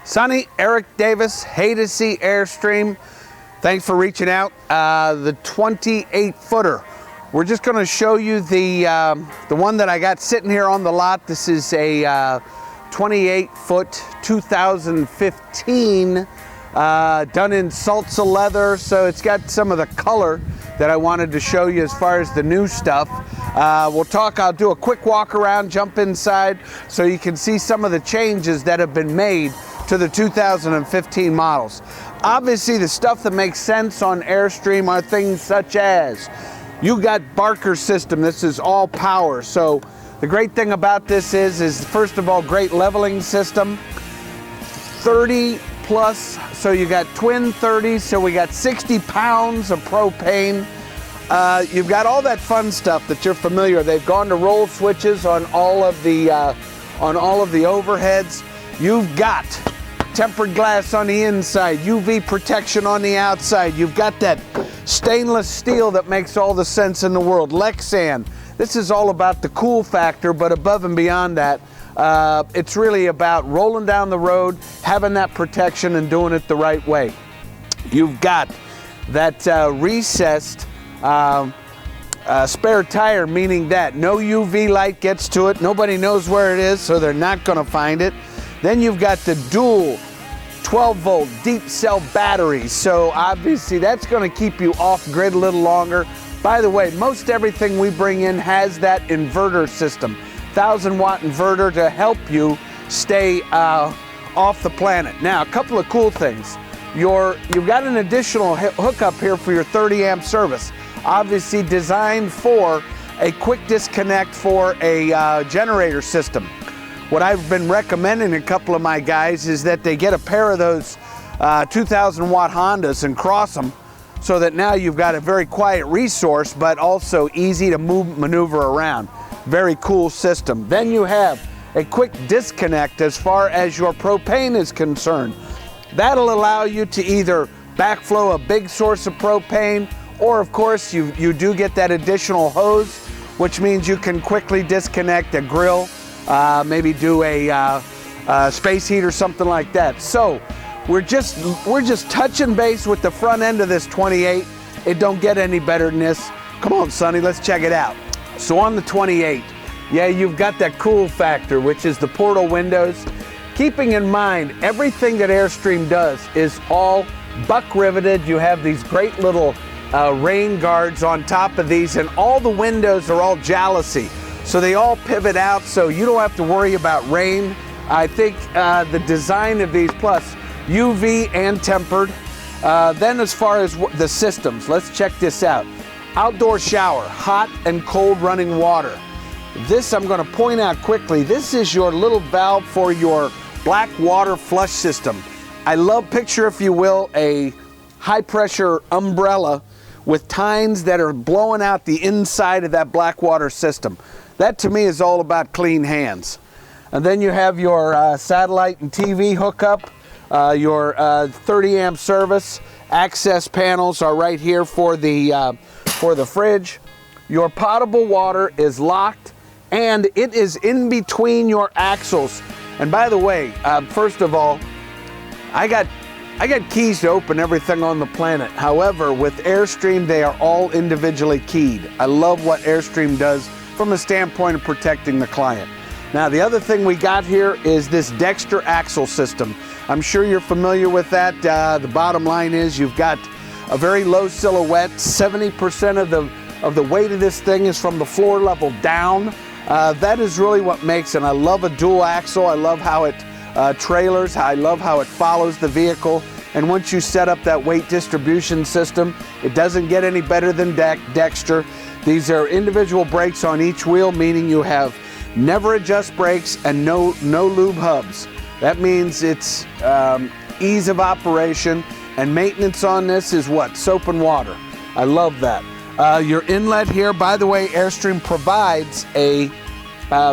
Sonny, Eric Davis, Haydocy, Airstream. Thanks for reaching out. The 28-footer. We're just going to show you the one that I got sitting here on the lot. This is a 28-foot 2015 done in Salsa leather, so it's got some of the color that I wanted to show you as far as the new stuff. I'll do a quick walk around, jump inside, so you can see some of the changes that have been made to the 2015 models. Obviously, the stuff that makes sense on Airstream are things such as, you got Barker system. This is all power. So the great thing about this is first of all, great leveling system. 30 plus, so you got twin 30s, so we got 60 pounds of propane. You've got all that fun stuff that you're familiar with. They've gone to roll switches on all of the overheads. You've got tempered glass on the inside, UV protection on the outside. You've got that stainless steel that makes all the sense in the world. Lexan. This is all about the cool factor, but above and beyond that, it's really about rolling down the road, having that protection and doing it the right way. You've got that recessed spare tire, meaning that no UV light gets to it. Nobody knows where it is, so they're not going to find it. Then you've got the dual 12-volt deep cell batteries, so obviously that's going to keep you off grid a little longer. By the way, most everything we bring in has that inverter system, 1,000-watt inverter to help you stay off the planet. Now, a couple of cool things. You've got an additional hookup here for your 30-amp service, obviously designed for a quick disconnect for a generator system. What I've been recommending a couple of my guys is that they get a pair of those 2,000-watt Hondas and cross them, so that now you've got a very quiet resource, but also easy to maneuver around. Very cool system. Then you have a quick disconnect as far as your propane is concerned. That'll allow you to either backflow a big source of propane, or of course you do get that additional hose, which means you can quickly disconnect a grill, maybe do a space heat or something like that. So we're just touching base with the front end of this 28. It don't get any better than this. Come on, Sonny, let's check it out. So on the 28, yeah, you've got that cool factor, which is the portal windows. Keeping in mind, everything that Airstream does is all buck riveted. You have these great little rain guards on top of these, and all the windows are all jalousie. So they all pivot out, so you don't have to worry about rain. I think the design of these, plus UV and tempered. Then as far as the systems, let's check this out. Outdoor shower, hot and cold running water. This I'm going to point out quickly. This is your little valve for your black water flush system. I love, picture if you will, a high pressure umbrella with tines that are blowing out the inside of that black water system. That to me is all about clean hands. And then you have your satellite and TV hookup, your 30-amp service. Access panels are right here for the fridge. Your potable water is locked, and it is in between your axles. And by the way, first of all, I got keys to open everything on the planet. However, with Airstream, they are all individually keyed. I love what Airstream does from a standpoint of protecting the client. Now, the other thing we got here is this Dexter axle system. I'm sure you're familiar with that. The bottom line is you've got a very low silhouette. 70% of the weight of this thing is from the floor level down. That is really what makes it. I love a dual axle. I love how it trailers. I love how it follows the vehicle. And once you set up that weight distribution system, it doesn't get any better than Dexter. These are individual brakes on each wheel, meaning you have never adjust brakes and no lube hubs. That means it's ease of operation, and maintenance on this is what? Soap and water. I love that. Your inlet here, by the way, Airstream provides a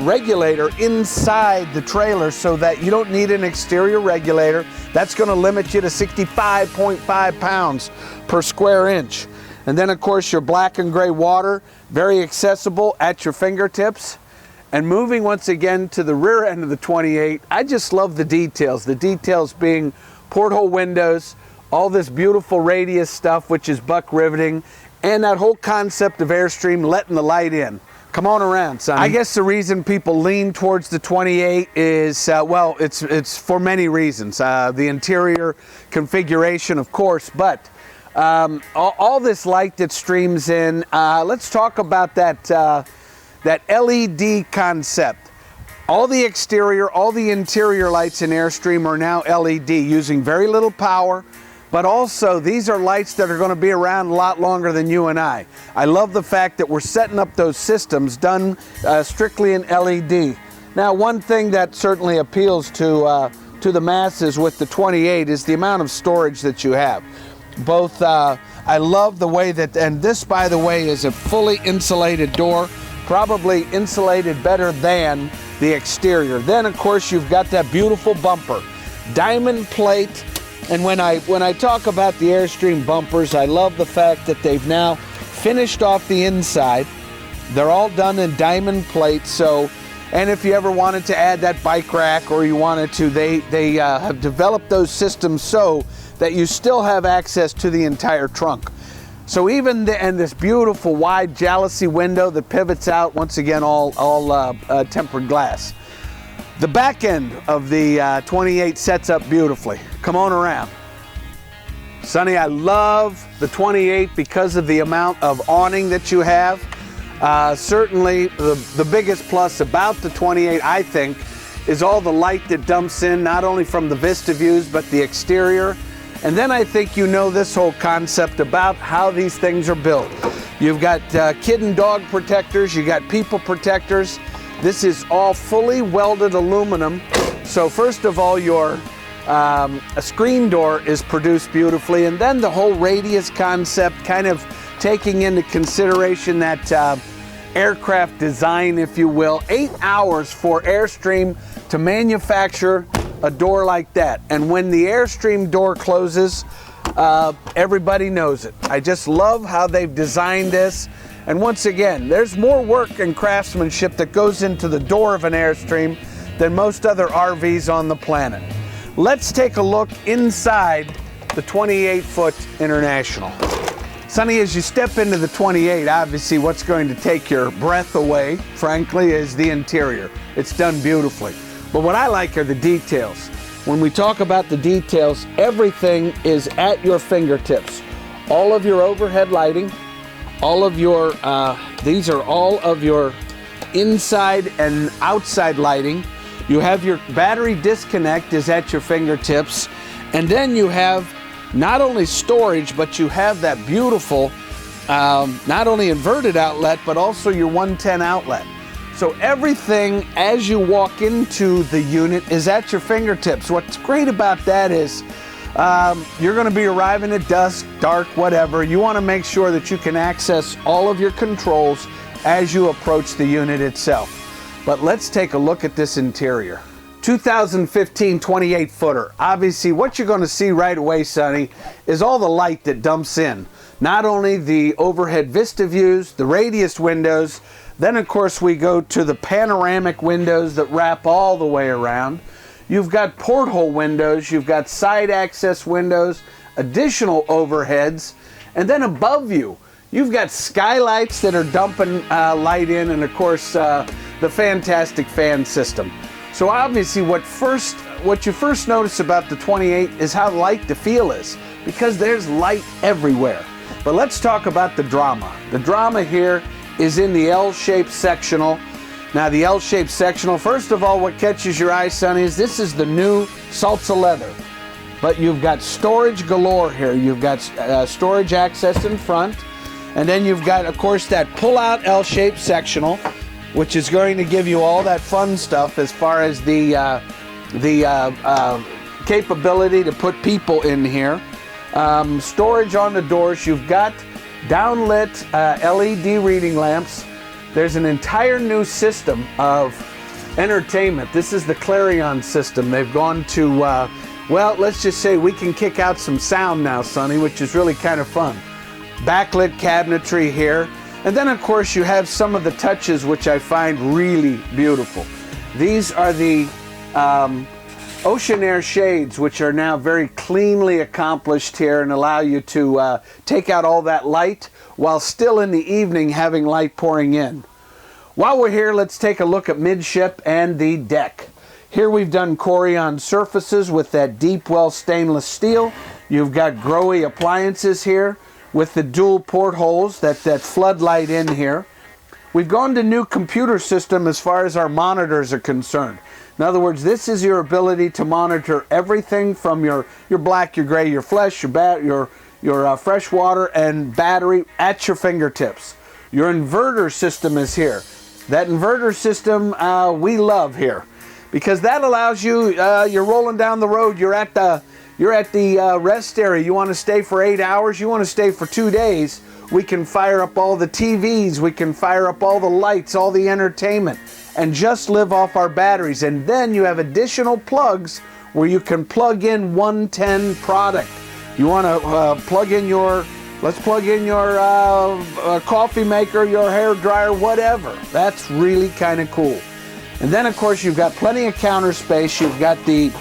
regulator inside the trailer so that you don't need an exterior regulator. That's going to limit you to 65.5 pounds per square inch. And then of course your black and gray water, very accessible at your fingertips. And moving once again to the rear end of the 28, I just love the details. The details being porthole windows, all this beautiful radius stuff, which is buck riveting, and that whole concept of Airstream letting the light in. Come on around, son. I guess the reason people lean towards the 28 is, well, it's for many reasons. The interior configuration, of course, but all this light that streams in. Let's talk about that LED concept. All the exterior, all the interior lights in Airstream are now LED, using very little power, but also these are lights that are going to be around a lot longer than you and I. I love the fact that we're setting up those systems done strictly in LED. Now, one thing that certainly appeals to the masses with the 28 is the amount of storage that you have. Both, I love the way that, and this, by the way, is a fully insulated door, probably insulated better than the exterior. Then, of course, you've got that beautiful bumper, diamond plate. And when I talk about the Airstream bumpers, I love the fact that they've now finished off the inside. They're all done in diamond plate. So, and if you ever wanted to add that bike rack, or you wanted to, they have developed those systems so that you still have access to the entire trunk. So even and this beautiful wide jalousie window that pivots out, once again, all tempered glass. The back end of the 28 sets up beautifully. Come on around. Sonny, I love the 28 because of the amount of awning that you have. Certainly the biggest plus about the 28, I think, is all the light that dumps in, not only from the vista views, but the exterior. And then I think you know this whole concept about how these things are built. You've got kid and dog protectors, you got people protectors. This is all fully welded aluminum. So first of all, your a screen door is produced beautifully, and then the whole radius concept, kind of taking into consideration that aircraft design, if you will. 8 hours for Airstream to manufacture a door like that. And when the Airstream door closes, everybody knows it. I just love how they've designed this. And once again, there's more work and craftsmanship that goes into the door of an Airstream than most other RVs on the planet. Let's take a look inside the 28-foot International. Sonny, as you step into the 28, obviously what's going to take your breath away, frankly, is the interior. It's done beautifully. But what I like are the details. When we talk about the details, everything is at your fingertips. All of your overhead lighting, all of your, these are all of your inside and outside lighting. You have your battery disconnect is at your fingertips. And then you have not only storage, but you have that beautiful, not only inverted outlet, but also your 110 outlet. So everything as you walk into the unit is at your fingertips. What's great about that is you're going to be arriving at dusk, dark, whatever. You want to make sure that you can access all of your controls as you approach the unit itself. But let's take a look at this interior. 2015 28-footer. Obviously, what you're going to see right away, Sonny, is all the light that dumps in. Not only the overhead vista views, the radius windows, then of course we go to the panoramic windows that wrap all the way around. You've got porthole windows, you've got side access windows, additional overheads, and then above you, you've got skylights that are dumping light in, and of course the fantastic fan system. So obviously what you first notice about the 28 is how light the feel is, because there's light everywhere. But let's talk about the drama. The drama here is in the L-shaped sectional. Now the L-shaped sectional, first of all, what catches your eye, Sonny, is this is the new Salsa leather. But you've got storage galore here. You've got storage access in front, and then you've got, of course, that pull-out L-shaped sectional, which is going to give you all that fun stuff as far as the capability to put people in here. Storage on the doors. You've got downlit LED reading lamps. There's an entire new system of entertainment. This is the Clarion system. They've gone to, well, let's just say we can kick out some sound now, Sonny, which is really kind of fun. Backlit cabinetry here. And then of course you have some of the touches which I find really beautiful. These are the Ocean Air shades, which are now very cleanly accomplished here and allow you to take out all that light while still in the evening having light pouring in. While we're here, let's take a look at midship and the deck. Here we've done Corian surfaces with that deep well stainless steel. You've got Grohe appliances here with the dual portholes, that floodlight in here. We've gone to new computer system as far as our monitors are concerned. In other words, this is your ability to monitor everything from your black, your gray, your flesh, your fresh water and battery at your fingertips. Your inverter system is here. That inverter system we love here, because that allows you, you're rolling down the road, you're at the rest area, you want to stay for 8 hours, you want to stay for 2 days, we can fire up all the TVs, we can fire up all the lights, all the entertainment, and just live off our batteries. And then you have additional plugs where you can plug in 110 product. You want to plug in your, let's plug in your coffee maker, your hair dryer, whatever. That's really kind of cool. And then of course you've got plenty of counter space. You've got the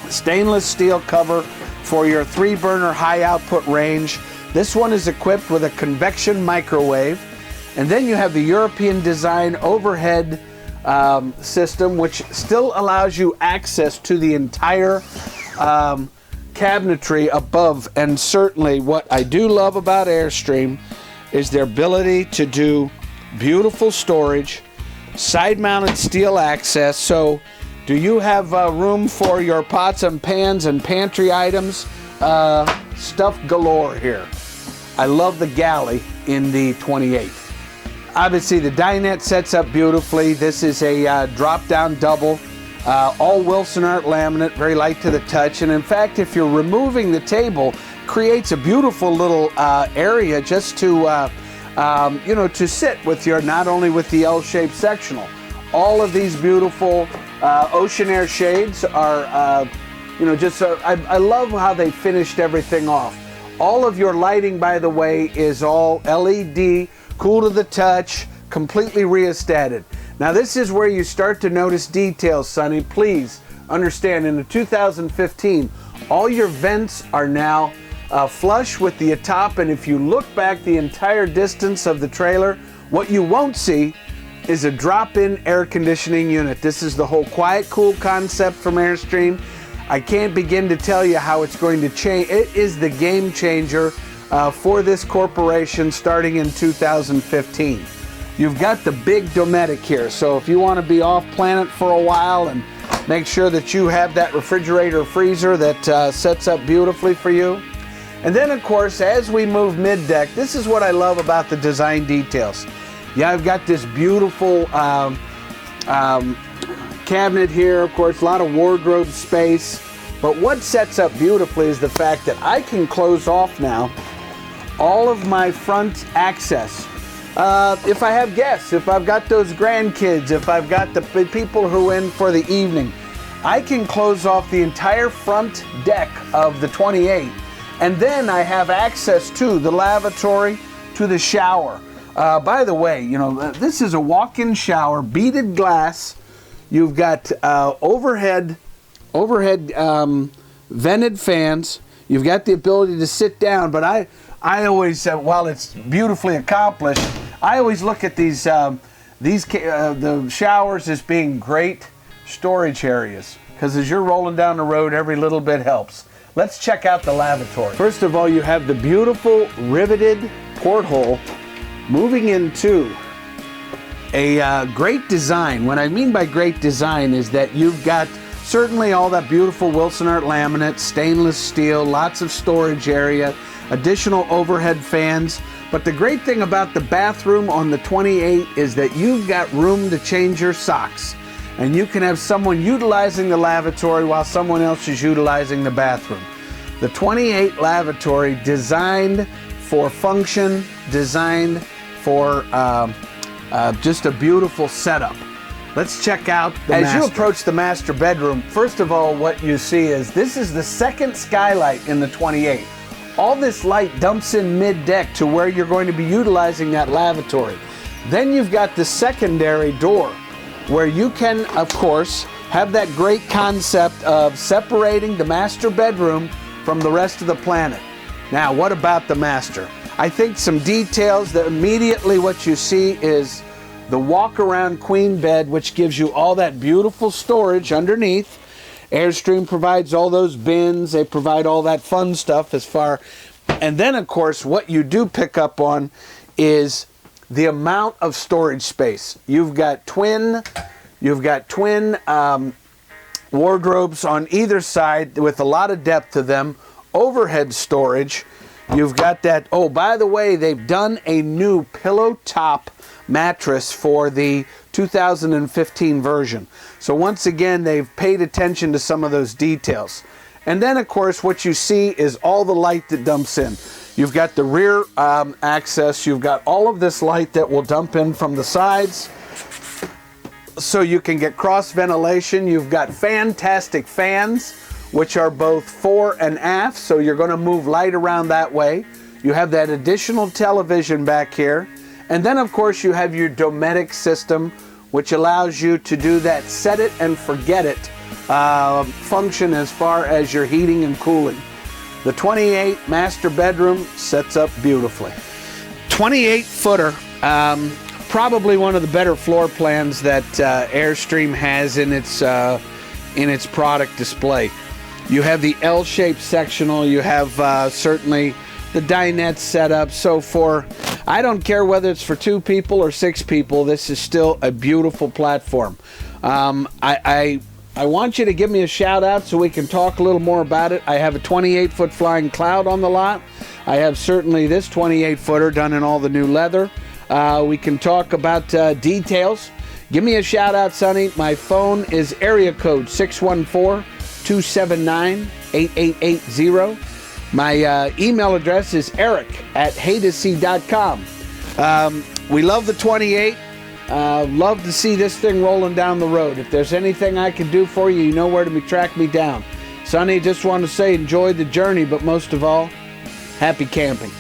stainless steel cover for your 3-burner high output range. This one is equipped with a convection microwave. And then you have the European design overhead system, which still allows you access to the entire cabinetry above. And certainly what I do love about Airstream is their ability to do beautiful storage, side-mounted steel access. So do you have room for your pots and pans and pantry items? Stuff galore here. I love the galley in the 28. Obviously the dinette sets up beautifully. This is a drop-down double, all Wilson Art laminate, very light to the touch. And in fact, if you're removing the table, creates a beautiful little area just to you know, to sit with your, not only with the L-shaped sectional. All of these beautiful Ocean Air shades are, you know, just I love how they finished everything off. All of your lighting, by the way, is all LED, cool to the touch, completely rheostated. Now this is where you start to notice details, Sonny. Please understand, in the 2015, all your vents are now flush with the top, and if you look back the entire distance of the trailer, what you won't see is a drop-in air conditioning unit. This is the whole quiet cool concept from Airstream. I can't begin to tell you how it's going to change. It is the game changer for this corporation starting in 2015. You've got the big Dometic here, so if you want to be off planet for a while and make sure that you have that refrigerator freezer that sets up beautifully for you. And then of course, as we move mid-deck, this is what I love about the design details. Yeah, I've got this beautiful cabinet here, of course, a lot of wardrobe space. But what sets up beautifully is the fact that I can close off now all of my front access. If I have guests, if I've got those grandkids, if I've got the people who are in for the evening, I can close off the entire front deck of the 28. And then I have access to the lavatory, to the shower. By the way, you know, this is a walk-in shower, beaded glass. You've got overhead vented fans. You've got the ability to sit down, but I always, while it's beautifully accomplished, I always look at the showers as being great storage areas, because as you're rolling down the road, every little bit helps. Let's check out the lavatory. First of all, you have the beautiful riveted porthole moving into a great design. What I mean by great design is that you've got certainly all that beautiful Wilson Art laminate, stainless steel, lots of storage area, additional overhead fans. But the great thing about the bathroom on the 28 is that you've got room to change your socks. And you can have someone utilizing the lavatory while someone else is utilizing the bathroom. The 28 lavatory, designed for function, designed for just a beautiful setup. Let's check out the master. As you approach the master bedroom, first of all, what you see is this is the second skylight in the 28. All this light dumps in mid-deck to where you're going to be utilizing that lavatory. Then you've got the secondary door where you can, of course, have that great concept of separating the master bedroom from the rest of the planet. Now, what about the master? I think some details that immediately what you see is the walk-around queen bed, which gives you all that beautiful storage underneath. Airstream provides all those bins. They provide all that fun stuff as far. And then, of course, what you do pick up on is the amount of storage space. You've got twin wardrobes on either side with a lot of depth to them. Overhead storage. You've got that. Oh, by the way, they've done a new pillow top mattress for the 2015 version. So once again, they've paid attention to some of those details. And then, of course, what you see is all the light that dumps in. You've got the rear access. You've got all of this light that will dump in from the sides, so you can get cross ventilation. You've got fantastic fans, which are both fore and aft, so you're going to move light around that way. You have that additional television back here. And then, of course, you have your Dometic system, which allows you to do that set it and forget it function as far as your heating and cooling. The 28 master bedroom sets up beautifully. 28-footer, probably one of the better floor plans that Airstream has in its product display. You have the L-shaped sectional. You have certainly the dinette setup. So I don't care whether it's for 2 people or 6 people, this is still a beautiful platform. I want you to give me a shout out so we can talk a little more about it. I have a 28-foot Flying Cloud on the lot. I have certainly this 28-footer done in all the new leather. We can talk about details. Give me a shout out, Sonny. My phone is area code 614-279-8880. My email address is eric@haydocy.com. We love the 28. Love to see this thing rolling down the road. If there's anything I can do for you, you know where to track me down. Sonny, just want to say enjoy the journey, but most of all, happy camping.